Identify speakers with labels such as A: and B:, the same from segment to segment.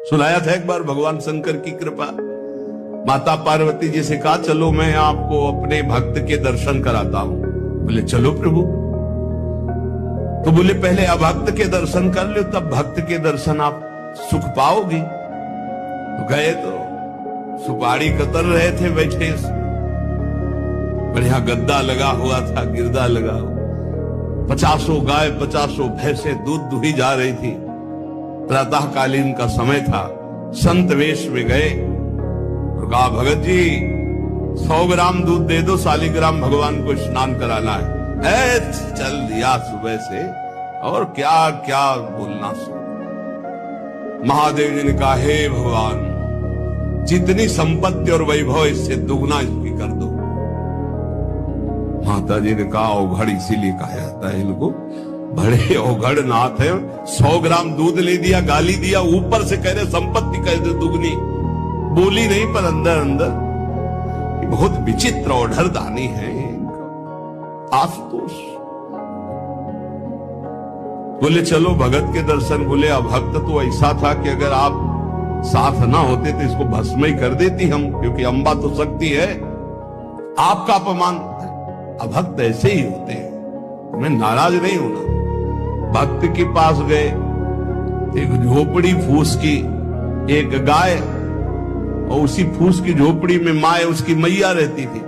A: सुनाया था एक बार भगवान शंकर की कृपा। माता पार्वती जी से कहा चलो मैं आपको अपने भक्त के दर्शन कराता हूं। बोले चलो प्रभु। तो बोले पहले अभक्त के दर्शन कर लो, तब भक्त के दर्शन आप सुख पाओगी। तो गए तो सुपारी कतर रहे थे बैठे, बढ़िया गद्दा लगा हुआ था, गिरदा लगा हुआ, 50 गाय 50 भैंसे दूध दुही जा रही थी। प्रातःकालीन का समय था। संत वेश में गए और कहा भगत जी 100 ग्राम दूध दे दो, शालिग्राम भगवान को स्नान कराना है। चल दिया सुबह से, और क्या क्या बोलना सो। महादेव जी ने कहा हे भगवान, जितनी संपत्ति और वैभव इससे दुगना इसकी कर दो। माता जी ने कहा औघड़ इसीलिए कहा जाता है इनको, बड़े औघड़ नाथ है। 100 ग्राम दूध ले दिया, गाली दिया, ऊपर से कह रहे संपत्ति कह दे दुगनी। बोली नहीं पर अंदर अंदर बहुत विचित्र औढ़र दानी है आशुतोष। बोले चलो भगत के दर्शन। बोले अभक्त तो ऐसा था कि अगर आप साथ ना होते तो इसको भस्म ही कर देती हम, क्योंकि अंबा तो शक्ति है। आपका अपमान, अभक्त ऐसे ही होते हैं, मैं नाराज नहीं होना। भक्त के पास गए, एक झोपड़ी फूस की, एक गाय, और उसी फूस की झोपड़ी में माँ उसकी मैया रहती थी।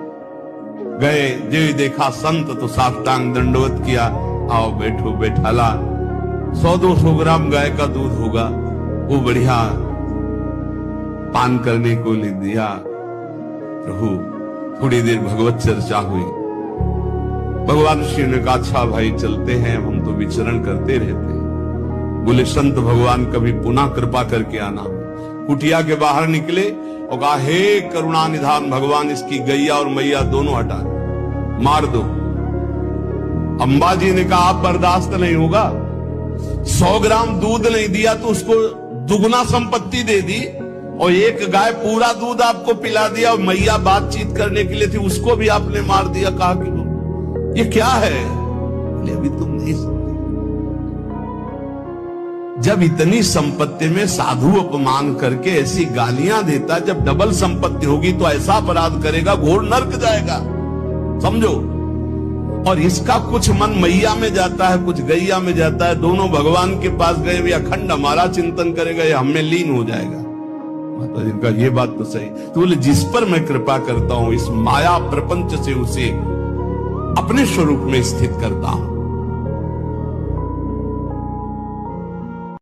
A: गए जो देखा संत तो साष्टांग दंडवत किया, आओ बैठो बैठाला। 100-200 ग्राम गाय का दूध होगा, वो बढ़िया पान करने को ले दिया। प्रभु थोड़ी देर भगवत चर्चा हुई। भगवान शिव ने कहा अच्छा भाई चलते हैं, हम तो विचरण करते रहते हैं। बोले संत भगवान कभी पुनः कृपा करके आना। कुटिया के बाहर निकले और कहा हे करुणा निधान भगवान, इसकी गैया और मैया दोनों हटा दो, मार दो। अंबा जी ने कहा आप बर्दाश्त नहीं होगा। 100 ग्राम दूध नहीं दिया तो उसको दुगना संपत्ति दे दी, और एक गाय पूरा दूध आपको पिला दिया, और मैया बातचीत करने के लिए थी उसको भी आपने मार दिया। कहा कि ये क्या है? बोले अभी तुम नहीं समझे। जब इतनी संपत्ति में साधु अपमान करके ऐसी गालियां देता, जब डबल संपत्ति होगी तो ऐसा अपराध करेगा घोर नर्क जाएगा, समझो। और इसका कुछ मन मैया में जाता है, कुछ गैया में जाता है। दोनों भगवान के पास गए भी अखंड हमारा चिंतन करेगा, ये हमें लीन हो जाएगा। माता जी का ये बात तो सही। तो बोले जिस पर मैं कृपा करता हूं, इस माया प्रपंच से उसे अपने स्वरूप में स्थित करता हूं।